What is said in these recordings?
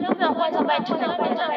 mwanaume wa kwanza ambaye tunapenda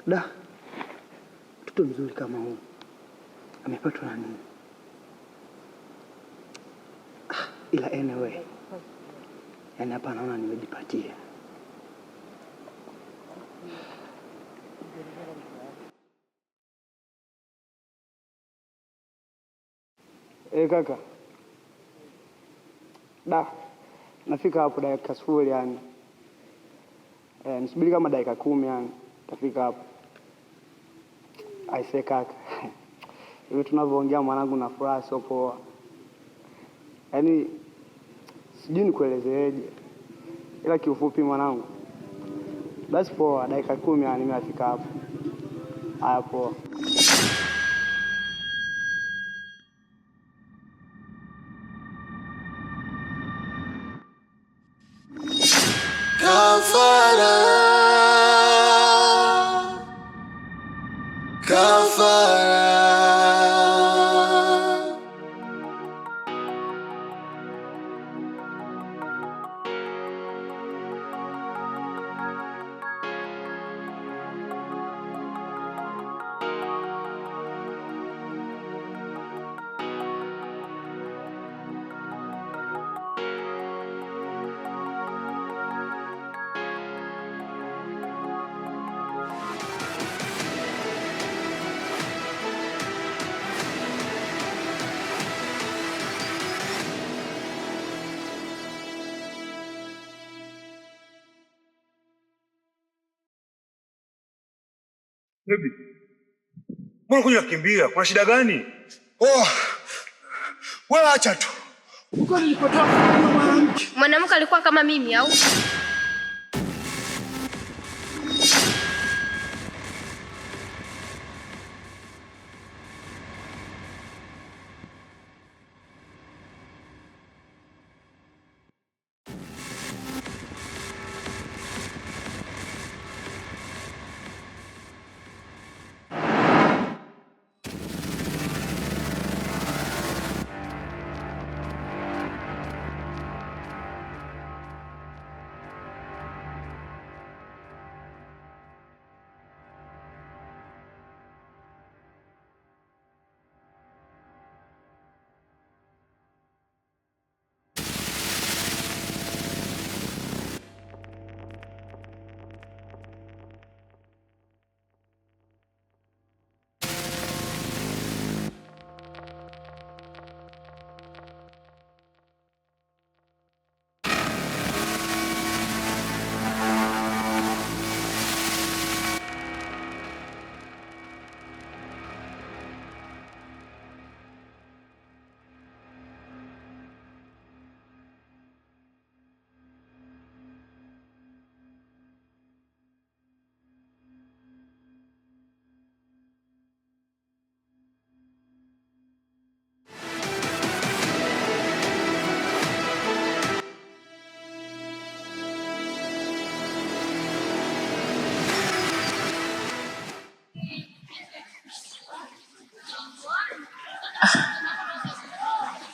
Da, mtoto mzuri kama huu amepatwa na nini? Ila anyway, yaani hapa naona nimejipatia. Kaka, da, nafika hapo dakika 0 yani. Nisubiri kama dakika 10 yani, tafika hapo. Aise kaka, hivi tunavyoongea mwanangu na furaha sio poa. Yaani sijui nikuelezeje. Ila kiufupi mwanangu, basi poa, dakika 10 yani mimi nafika hapo. Haya poa. Kafara Bibi, mbona kuja kukimbia? Kuna shida gani? Oh, wewe acha tu. Uko nilipotoka kwa mwanamke. Mwanamke alikuwa kama mimi au?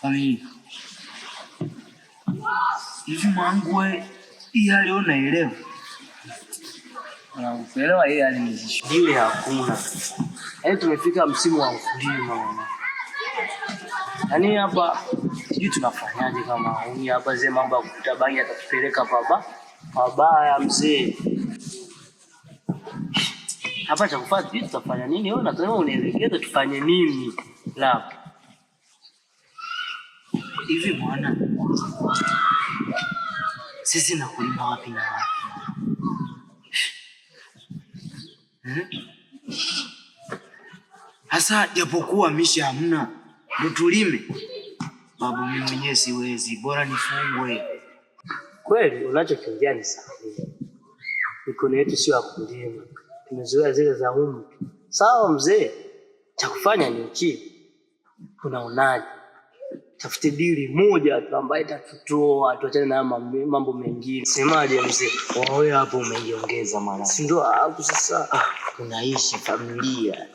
Mami. Hivi mwanangu wewe hii hali unaelewa? Unaelewa hii hali ni hakuna. Yaani tumefika msimu wa ukulima. Yaani hapa sijui tunafanyaje kama huni hapa zile mambo ya kukuta bangi atatupeleka pabaya mzee. Hapa cha kufanya tutafanya nini? Wewe unataka unielekeze tufanye nini? La. Hivi bwana. Sisi na kulima wapi na wapi? Hasa japokuwa misha hamna, ndo tulime. Babu mimi mwenyewe siwezi, bora nifungwe. Kweli unachokiongea ni sawa. Mikono yetu sio ya kulima. Tumezoea zile za humu. Sawa mzee. Cha kufanya ni uchi. Unaonaje? Tafute dili moja tu ambayo itatutoa tuachane na mambo mengine. Semaje mzee? Wewe hapo umeiongeza maana. Si ndio hapo sasa tunaishi familia.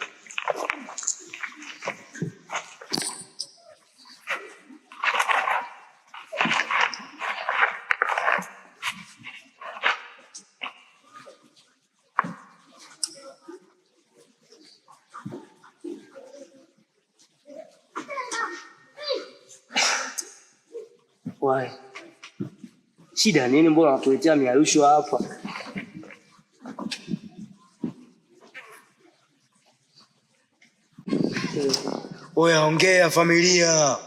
Wai. Shida nini mbona unatuletea miarusho hapa? Oya, ongea familia.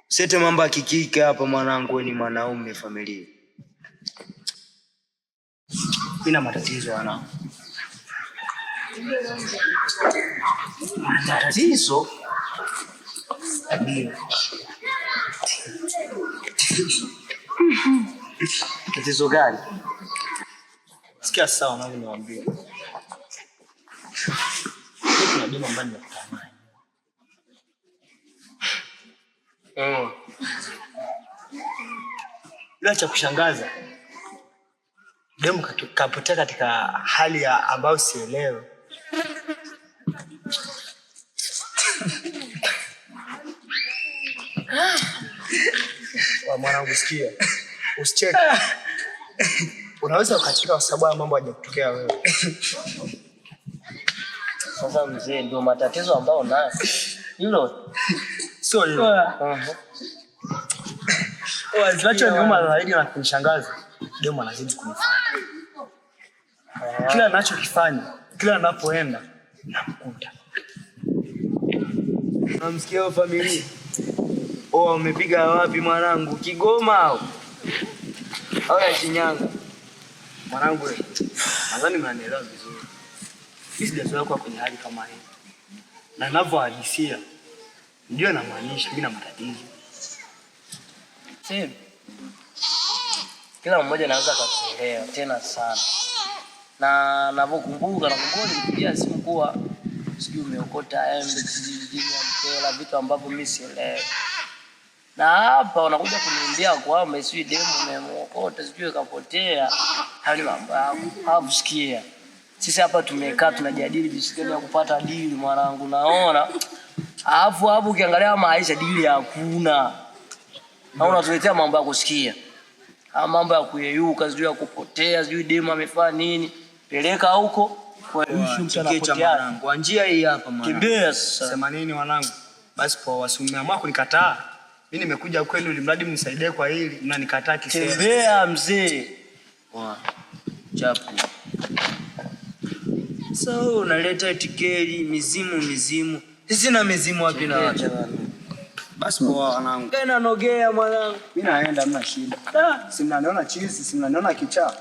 Sete mambo ya kikike hapa mwanangu, ni mwanaume familia. Ina matatizo wanao. Matatizo? Ndio. Tatizo gani? Sikia sawa unavyowaambia. Kuna demo mbali ya kutamani. Bila cha kushangaza. Demo kapotea katika hali ya ambayo sielewi. Wa mwanangu sikia. Usicheke. Unaweza ukacheka kwa sababu ya mambo hajakutokea wewe. Sasa mzee ndio matatizo ambayo nayo. Hilo sio hilo. Kinachoniuma zaidi na kunishangaza, demo anazidi kunifanya. Kila ninachokifanya, kila ninapoenda namkuta. Namsikia familia. Umepiga wapi mwanangu? Kigoma au ya Shinyanga? Mwanangu wewe, nadhani mnanielewa vizuri. Hii sijazoea kwa kwenye hali kama hii. Na ninavyohadisia, ndio namaanisha mimi na matatizo. Sasa kila mmoja anaweza kuelewa tena sana. Na ninapokumbuka nilipigia simu kwa sijui umeokota embe kijijini ya Mkela, vitu ambavyo mimi sielewi. Na hapa wanakuja kuniambia kwamba sijui demo umeokota sijui kapotea. Hali mambo hapo sikia. Sisi hapa tumekaa tunajadili jinsi gani ya kupata dili mwanangu, naona. Alafu hapo ukiangalia maisha dili hakuna. Na unatuletea mambo ya kusikia. Mambo ya kuyeyuka sijui ya kupotea sijui demo amefanya nini. Peleka huko kwa mshumta mwanangu. Kwa njia hii hapa mwanangu. Kimbia sasa. Sema nini mwanangu? Basi kwa wasimeamua kunikataa. Mimi nimekuja kwenu ili mradi mnisaidie kwa hili, mnanikataa kisema. Tembea mzee. Chapu. So unaleta tikeli mizimu. Sisi na mizimu wapi na wapi? Basi poa wanangu. Tena nogea mwanangu. Mimi naenda mna shida. Si mnaniona chizi, si mnaniona kichaa.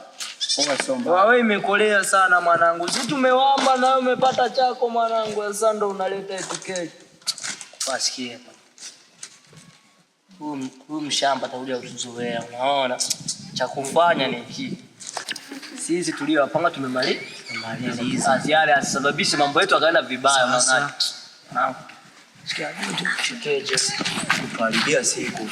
Poa somba. Wewe imekolea sana mwanangu. Sisi tumewamba na wewe umepata chako mwanangu. Sasa ndo unaleta tikeli. Wasikie. Huyu mshamba atakuja kutuzoea, unaona? Cha kufanya ni hiki. Sisi tuliowapanga tumemaliza. Asiare asababishe mambo yetu akaenda vibaya unaona. Sikia vitu chikeje kukaribia siku.